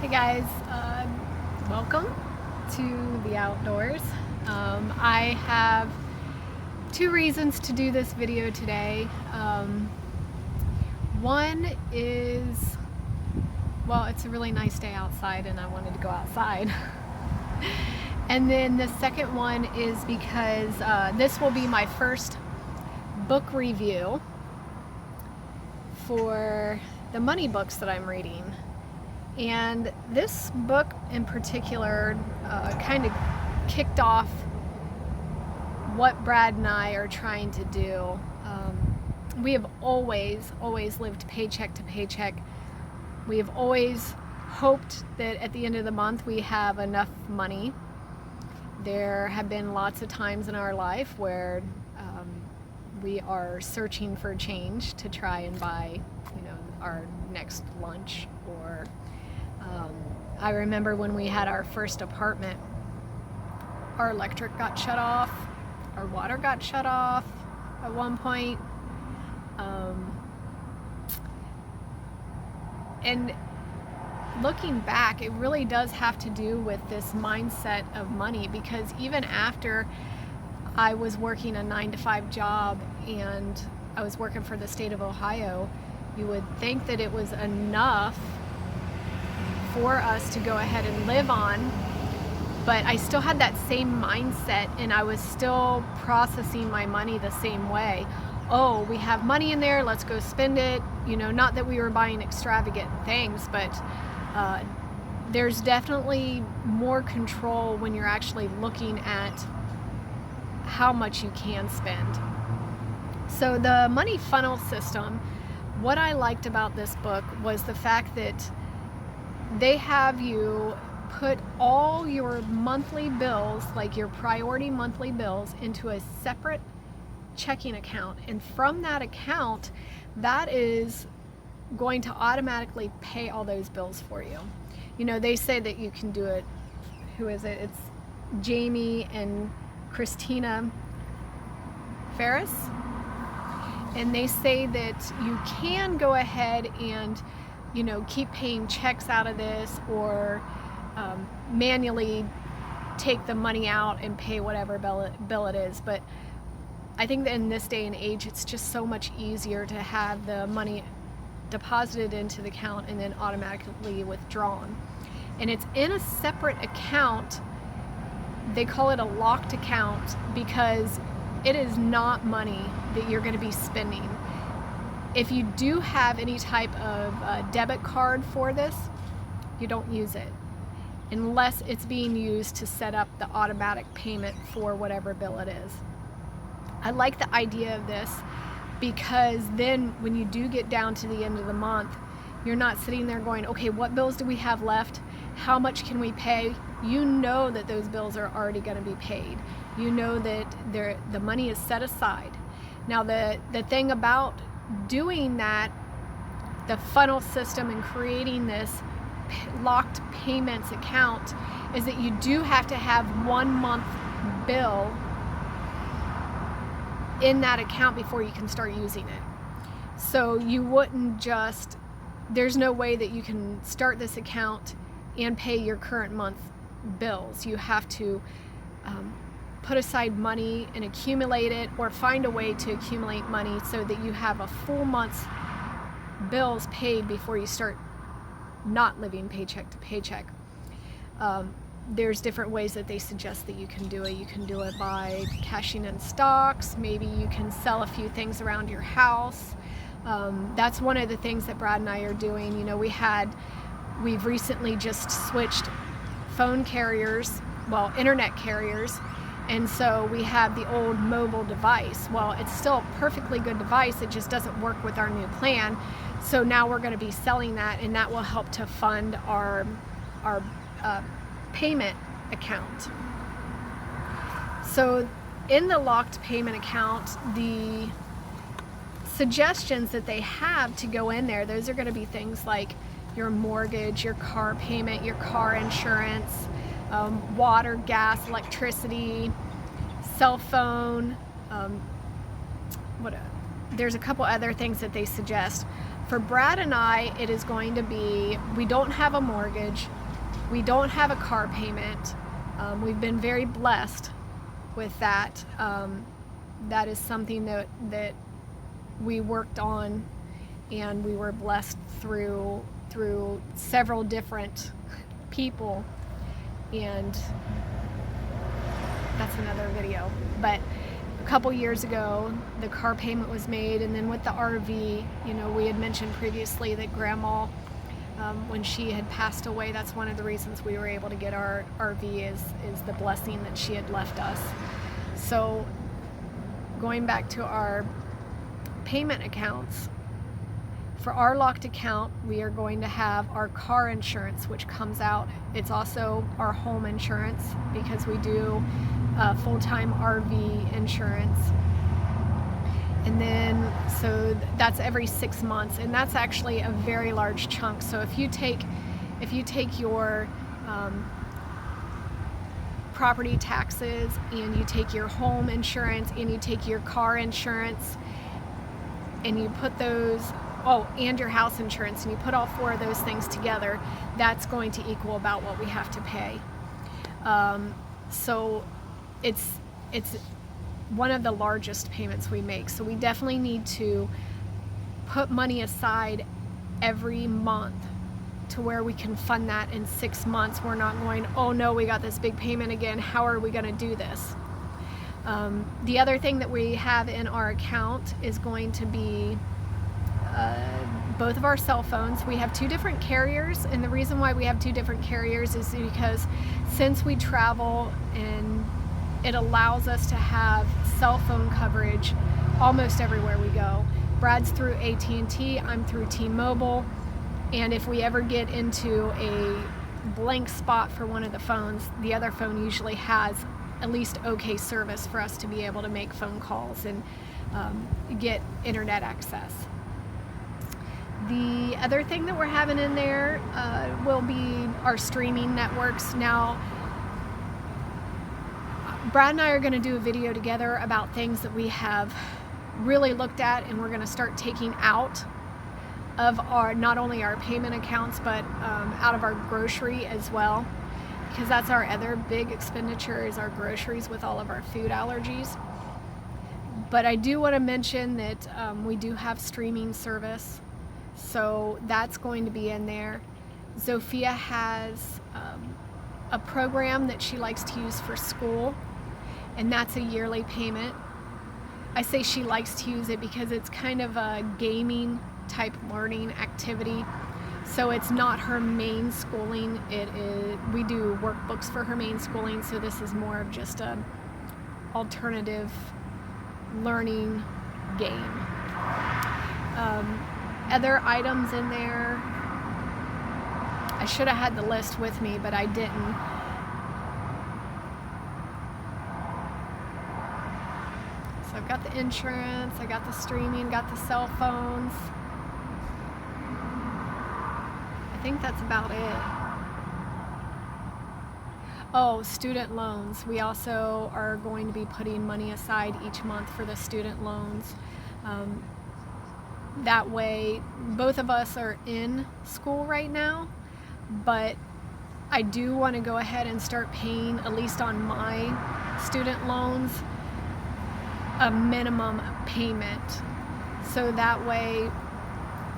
Hey guys, welcome to the outdoors. I have two reasons to do this video today. One is, well, it's a really nice day outside and I wanted to go outside. And then the second one is because this will be my first book review for the money books that I'm reading. And this book in particular kind of kicked off what Brad and I are trying to do. We have always lived paycheck to paycheck. We have always hoped that at the end of the month we have enough money. There have been lots of times in our life where we are searching for change to try and buy, our next lunch. Or I remember when we had our first apartment, our electric got shut off, our water got shut off at one point. And looking back, it really does have to do with this mindset of money, because even after I was working a 9-to-5 job and I was working for the state of Ohio, you would think that it was enough for us to go ahead and live on, but I still had that same mindset and I was still processing my money the same way. Oh, we have money in there, let's go spend it. Not that we were buying extravagant things, but there's definitely more control when you're actually looking at how much you can spend. So the money funnel system, what I liked about this book was the fact that they have you put all your monthly bills, like your priority monthly bills, into a separate checking account. And from that account, that is going to automatically pay all those bills for you. They say that you can do it. Who is it? It's Jaime and Cristina Farias. And they say that you can go ahead and keep paying checks out of this, or manually take the money out and pay whatever bill it is. But I think that in this day and age, it's just so much easier to have the money deposited into the account and then automatically withdrawn. And it's in a separate account. They call it a locked account because it is not money that you're going to be spending. If you do have any type of debit card for this, you don't use it unless it's being used to set up the automatic payment for whatever bill it is. I like the idea of this because then when you do get down to the end of the month, you're not sitting there going, okay, what bills do we have left? How much can we pay? You know that those bills are already going to be paid. You know that the money is set aside. Now the thing about doing that, the funnel system and creating this locked payments account, is that you do have to have 1 month bill in that account before you can start using it. So you wouldn't just, there's no way that you can start this account and pay your current month bills. You have to put aside money and accumulate it, or find a way to accumulate money so that you have a full month's bills paid before you start not living paycheck to paycheck. There's different ways that they suggest that you can do it. You can do it by cashing in stocks. Maybe you can sell a few things around your house. That's one of the things that Brad and I are doing. We've recently just switched phone carriers, well, internet carriers, and so we have the old mobile device. Well, it's still a perfectly good device, it just doesn't work with our new plan. So now we're going to be selling that, and that will help to fund our payment account. So in the locked payment account, the suggestions that they have to go in there, those are going to be things like your mortgage, your car payment, your car insurance, water, gas, electricity, cell phone, there's a couple other things that they suggest. For Brad and I, it is going to be, we don't have a mortgage, we don't have a car payment. We've been very blessed with that. That is something that we worked on, and we were blessed through several different people, and that's another video. But a couple years ago, the car payment was made, and then with the RV, you know, we had mentioned previously that Grandma, when she had passed away, that's one of the reasons we were able to get our RV is the blessing that she had left us. So going back to our payment accounts, for our locked account, we are going to have our car insurance, which comes out. It's also our home insurance, because we do full-time RV insurance. And then, so that's every 6 months, and that's actually a very large chunk. So if you take your property taxes, and you take your home insurance, and you take your car insurance, and you put those, and your house insurance, and you put all 4 of those things together, that's going to equal about what we have to pay. So it's one of the largest payments we make. So we definitely need to put money aside every month to where we can fund that in 6 months. We're not going, oh no, we got this big payment again, how are we going to do this? The other thing that we have in our account is going to be both of our cell phones. We have 2 different carriers, and the reason why we have 2 different carriers is because since we travel, and it allows us to have cell phone coverage almost everywhere we go. Brad's through AT&T, I'm through T-Mobile, and if we ever get into a blank spot for one of the phones, the other phone usually has at least okay service for us to be able to make phone calls and get internet access. The other thing that we're having in there will be our streaming networks. Now, Brad and I are going to do a video together about things that we have really looked at, and we're going to start taking out of our, not only our payment accounts, but out of our grocery as well, because that's our other big expenditure, is our groceries with all of our food allergies. But I do want to mention that we do have streaming service, so that's going to be in there. Zofia has a program that she likes to use for school, and that's a yearly payment. I say she likes to use it because it's kind of a gaming type learning activity. So it's not her main schooling. It is, we do workbooks for her main schooling, so this is more of just a alternative learning game. Other items in there, I should have had the list with me, but I didn't. So I've got the insurance, I got the streaming, got the cell phones. I think that's about it. Oh, student loans. We also are going to be putting money aside each month for the student loans. That way, both of us are in school right now, but I do want to go ahead and start paying, at least on my student loans, a minimum payment. So that way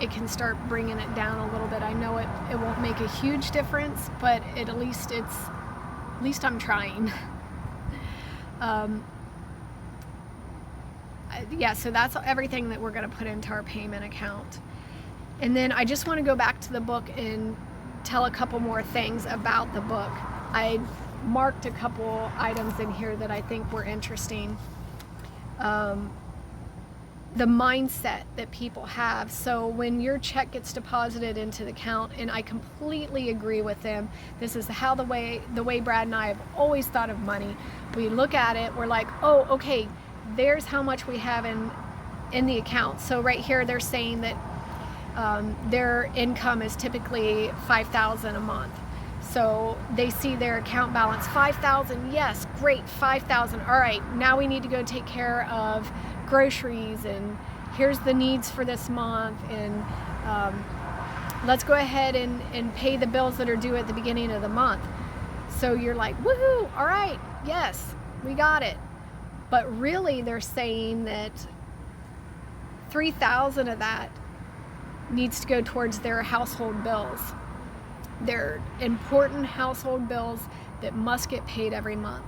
it can start bringing it down a little bit. I know it won't make a huge difference, but at least I'm trying. Yeah, so that's everything that we're going to put into our payment account. And then I just want to go back to the book and tell a couple more things about the book. I marked a couple items in here that I think were interesting. The mindset that people have. So when your check gets deposited into the account, and I completely agree with them, this is how the way Brad and I have always thought of money. We look at it, we're like, oh, okay, there's how much we have in the account. So right here they're saying that their income is typically $5,000 a month. So they see their account balance, $5,000, yes, great, $5,000. All right, now we need to go take care of groceries, and here's the needs for this month, and let's go ahead and pay the bills that are due at the beginning of the month. So you're like, woohoo, all right, yes, we got it. But really they're saying that $3,000 of that needs to go towards their household bills. They're important household bills that must get paid every month.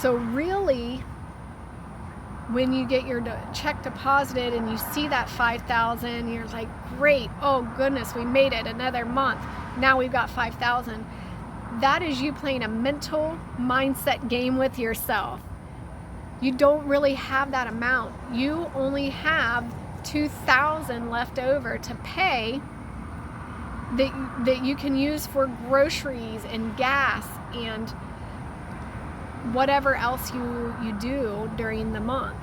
So really, when you get your check deposited and you see that $5,000, you're like, great, oh goodness, we made it, another month. Now we've got $5,000. That is you playing a mental mindset game with yourself. You don't really have that amount. You only have $2,000 left over to pay that you can use for groceries and gas and whatever else you do during the month.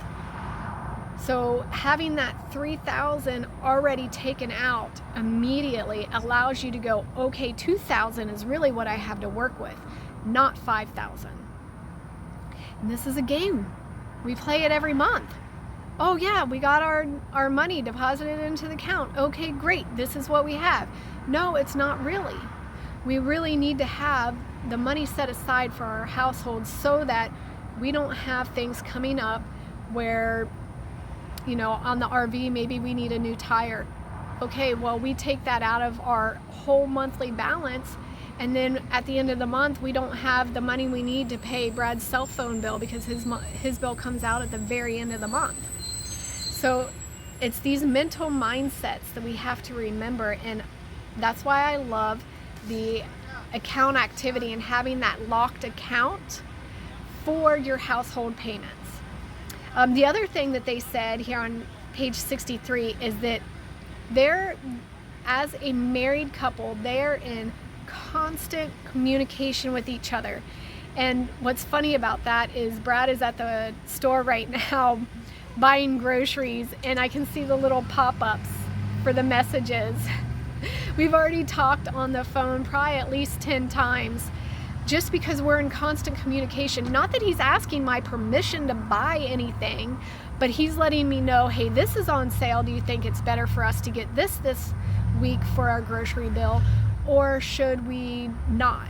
So having that $3,000 already taken out immediately allows you to go, okay, $2,000 is really what I have to work with, not $5,000. And this is a game. We play it every month. Oh yeah, we got our money deposited into the account. Okay, great, this is what we have. No, it's not really. We really need to have the money set aside for our household so that we don't have things coming up where, you know, on the RV, maybe we need a new tire. Okay, well, we take that out of our whole monthly balance, and then at the end of the month, we don't have the money we need to pay Brad's cell phone bill because his bill comes out at the very end of the month. So it's these mental mindsets that we have to remember, and that's why I love the account activity and having that locked account for your household payments. The other thing that they said here on page 63 is that they're, as a married couple, they're in constant communication with each other. And what's funny about that is Brad is at the store right now buying groceries, and I can see the little pop-ups for the messages. We've already talked on the phone probably at least 10 times just because we're in constant communication. Not that he's asking my permission to buy anything, but he's letting me know, hey, this is on sale. Do you think it's better for us to get this week for our grocery bill, or should we not?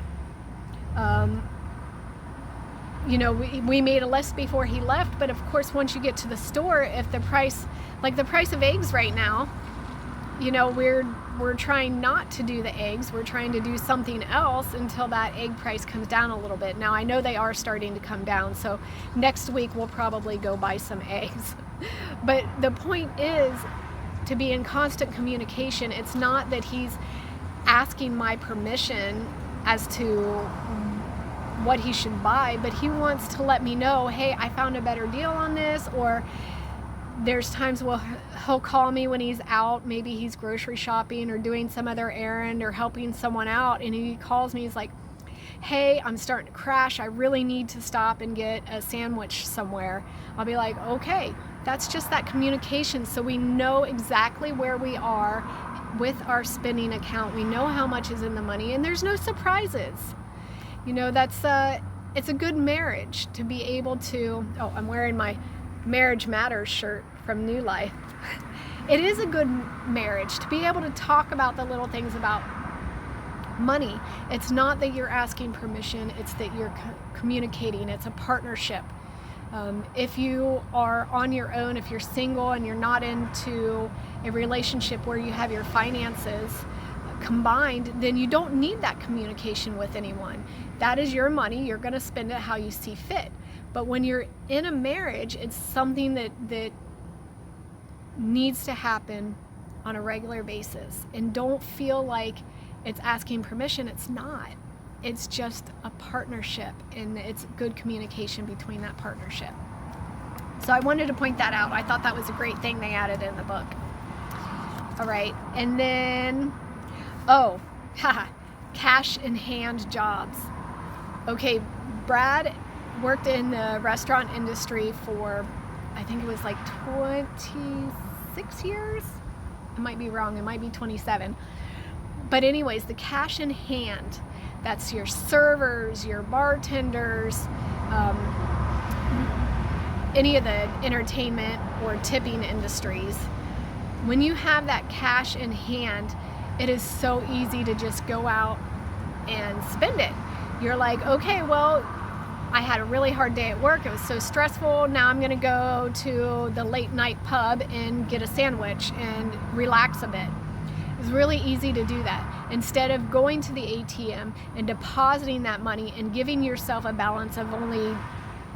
You know, we made a list before he left, but of course, once you get to the store, if the price, like the price of eggs right now, you know, we're trying not to do the eggs. We're trying to do something else until that egg price comes down a little bit. Now, I know they are starting to come down, so next week we'll probably go buy some eggs. But the point is to be in constant communication. It's not that he's asking my permission as to what he should buy, but he wants to let me know, hey, I found a better deal on this, or there's times he'll call me when he's out, maybe he's grocery shopping or doing some other errand or helping someone out, and he calls me, he's like, hey, I'm starting to crash, I really need to stop and get a sandwich somewhere. I'll be like, okay, that's just that communication, so we know exactly where we are with our spending account. We know how much is in the money, and there's no surprises. You know, it's a good marriage to be able to, oh, I'm wearing my Marriage Matters shirt from New Life. It is a good marriage to be able to talk about the little things about money. It's not that you're asking permission, it's that you're communicating. It's a partnership. If you are on your own, if you're single and you're not into a relationship where you have your finances combined, then you don't need that communication with anyone. That is your money. You're going to spend it how you see fit. But when you're in a marriage, it's something that needs to happen on a regular basis. And don't feel like it's asking permission. It's not. It's just a partnership, and it's good communication between that partnership. So I wanted to point that out. I thought that was a great thing they added in the book. All right. And then, oh, cash in hand jobs. Okay, Brad worked in the restaurant industry for, I think it was like 26 years. I might be wrong. It might be 27. But anyways, the cash in hand, that's your servers, your bartenders, any of the entertainment or tipping industries. when you have that cash in hand, it is so easy to just go out and spend it. You're like, okay, well, I had a really hard day at work. It was so stressful. Now I'm gonna go to the late night pub and get a sandwich and relax a bit. It's really easy to do that. Instead of going to the ATM and depositing that money and giving yourself a balance of only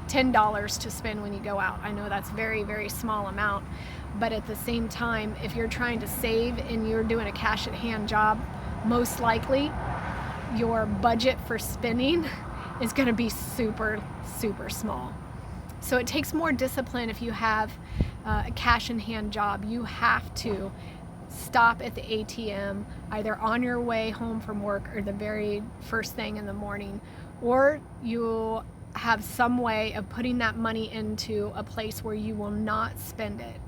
$10 to spend when you go out. I know that's very, very small amount, but at the same time, if you're trying to save and you're doing a cash at hand job, most likely your budget for spending is going to be super, super small. So it takes more discipline if you have a cash in hand job. You have to stop at the ATM either on your way home from work or the very first thing in the morning, or you have some way of putting that money into a place where you will not spend it.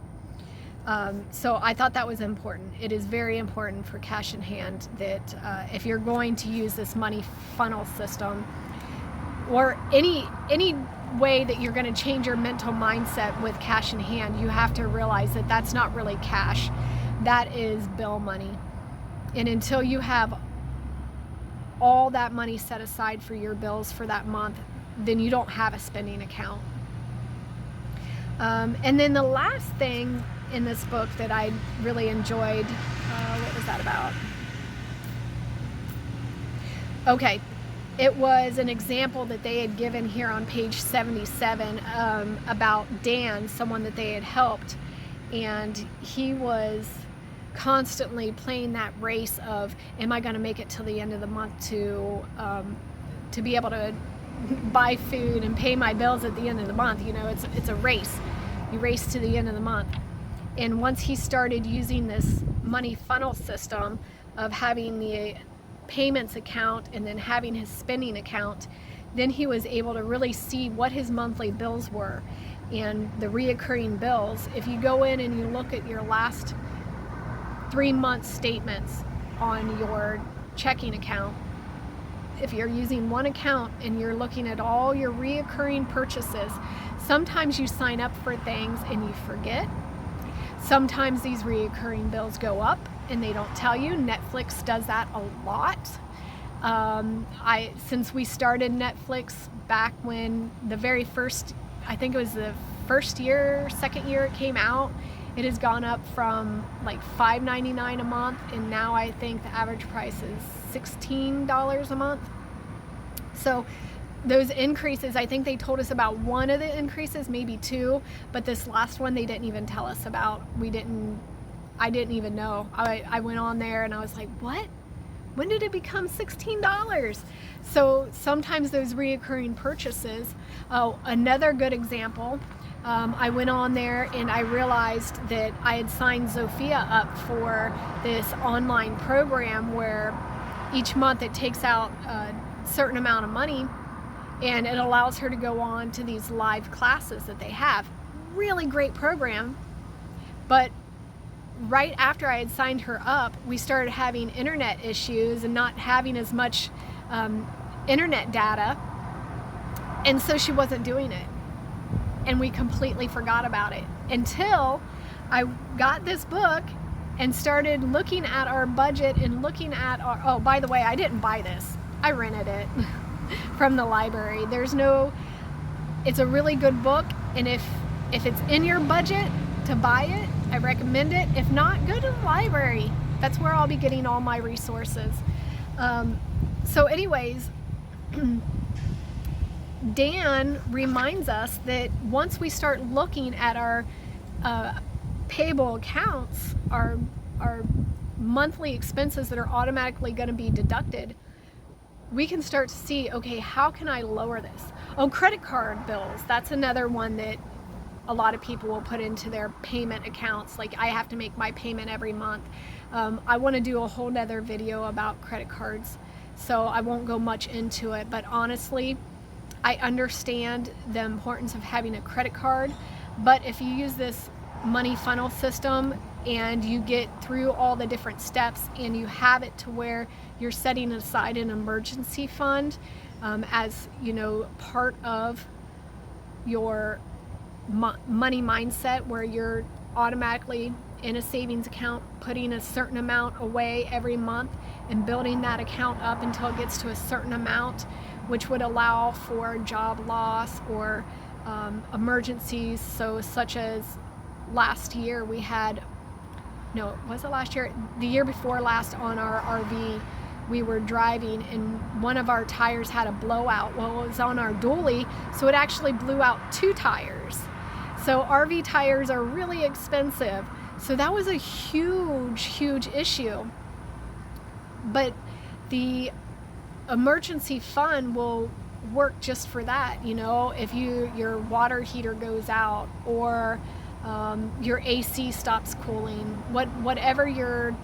So I thought that was important. It is very important for cash in hand that if you're going to use this money funnel system, or any way that you're going to change your mental mindset with cash in hand, you have to realize that that's not really cash. That is bill money. And until you have all that money set aside for your bills for that month, then you don't have a spending account. And then the last thing in this book that I really enjoyed, what was that about? Okay, it was an example that they had given here on page 77 about Dan, someone that they had helped, and he was constantly playing that race of, am I going to make it till the end of the month to be able to buy food and pay my bills at the end of the month. You know, it's a race. You race to the end of the month. And once he started using this money funnel system of having the payments account and then having his spending account, then he was able to really see what his monthly bills were and the reoccurring bills. If you go in and you look at your last 3 month statements on your checking account, if you're using one account and you're looking at all your reoccurring purchases, sometimes you sign up for things and you forget. Sometimes these reoccurring bills go up and they don't tell you. Netflix does that a lot. Since we started Netflix back when the very first, I think it was the first year, second year it came out, it has gone up from like $5.99 a month, and now I think the average price is $16 a month. So those increases, I think they told us about one of the increases, maybe two, but this last one they didn't even tell us about. I didn't even know. I went on there and I was like, what? When did it become $16? So sometimes those reoccurring purchases. Oh, another good example. I went on there and I realized that I had signed Zofia up for this online program where each month it takes out a certain amount of money and it allows her to go on to these live classes that they have. Really great program. But right after I had signed her up, we started having internet issues and not having as much internet data, and so she wasn't doing it. And we completely forgot about it until I got this book and started looking at our budget and looking at our, oh, by the way, I didn't buy this. I rented it from the library. It's a really good book, and if it's in your budget to buy it, I recommend it. If not, go to the library. That's where I'll be getting all my resources. So anyways, Dan reminds us that once we start looking at our payable accounts, our monthly expenses that are automatically going to be deducted, we can start to see, okay, how can I lower this? Oh, credit card bills. That's another one that a lot of people will put into their payment accounts. Like, I have to make my payment every month. I want to do a whole nother video about credit cards, so I won't go much into it, but honestly, I understand the importance of having a credit card, but if you use this money funnel system and you get through all the different steps and you have it to where you're setting aside an emergency fund as, you know, part of your money mindset, where you're automatically in a savings account, putting a certain amount away every month, and building that account up until it gets to a certain amount, which would allow for job loss or emergencies. So such as last year we had, no, was it last year? The year before last on our RV, we were driving and one of our tires had a blowout. Well, it was on our dually, so it actually blew out 2 tires. So RV tires are really expensive. So that was a huge issue. But the emergency fund will work just for that. You know, if your water heater goes out, or your AC stops cooling, whatever your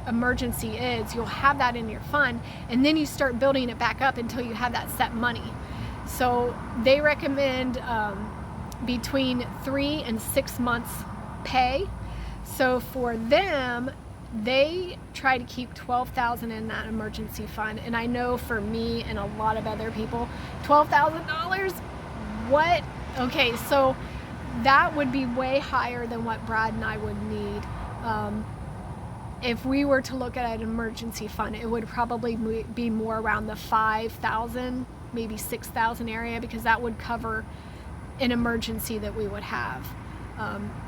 emergency is, you'll have that in your fund, and then you start building it back up until you have that set money. So they recommend between 3 and 6 months pay. So for them, they try to keep $12,000 in that emergency fund. And I know for me and a lot of other people, $12,000, what? Okay, so that would be way higher than what Brad and I would need. If we were to look at an emergency fund, it would probably be more around the 5,000, maybe 6,000 area, because that would cover an emergency that we would have.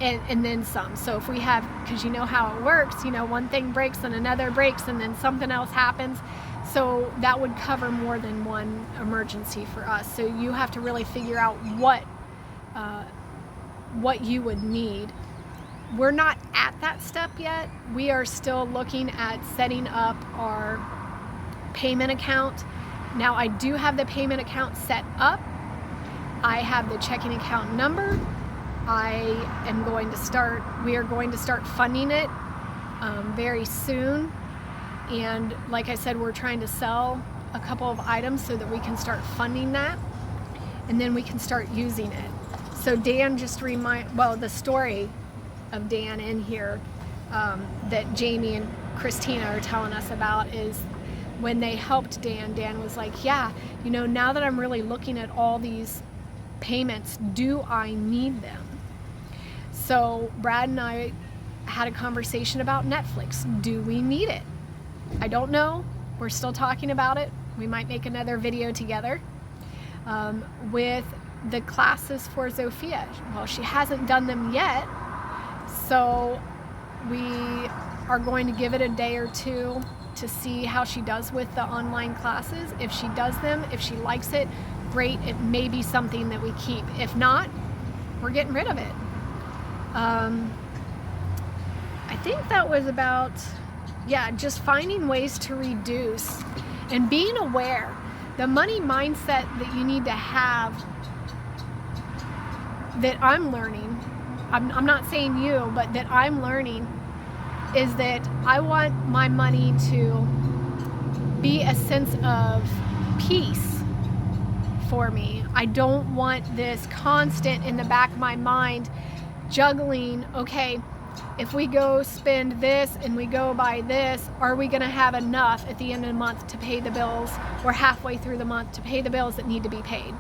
And then some. So if we have, because you know how it works, you know, one thing breaks and another breaks and then something else happens. So that would cover more than one emergency for us. So you have to really figure out what you would need. We're not at that step yet. We are still looking at setting up our payment account. Now I do have the payment account set up. I have the checking account number. We are going to start funding it very soon. And like I said, we're trying to sell a couple of items so that we can start funding that, and then we can start using it. So Dan just the story of Dan in here that Jaime and Cristina are telling us about is when they helped Dan. Dan was like, yeah, you know, now that I'm really looking at all these payments, do I need them? So Brad and I had a conversation about Netflix. Do we need it? I don't know. We're still talking about it. We might make another video together. With the classes for Zofia, well, she hasn't done them yet, so we are going to give it a day or two to see how she does with the online classes. If she does them, if she likes it, great. It may be something that we keep. If not, we're getting rid of it. I think that was about, just finding ways to reduce and being aware. The money mindset that you need to have, that I'm learning, I'm not saying you, but that I'm learning, is that I want my money to be a sense of peace for me. I don't want this constant in the back of my mind juggling, okay, if we go spend this and we go buy this, are we going to have enough at the end of the month to pay the bills, or halfway through the month to pay the bills that need to be paid?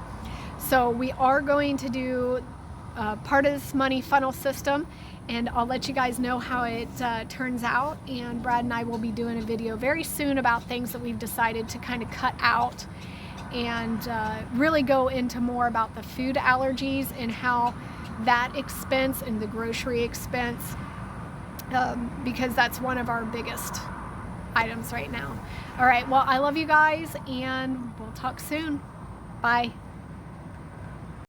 So we are going to do part of this money funnel system, and I'll let you guys know how it turns out. And Brad and I will be doing a video very soon about things that we've decided to kind of cut out, and really go into more about the food allergies and how that expense and the grocery expense, because that's one of our biggest items right now. All right, well, I love you guys, and we'll talk soon. Bye.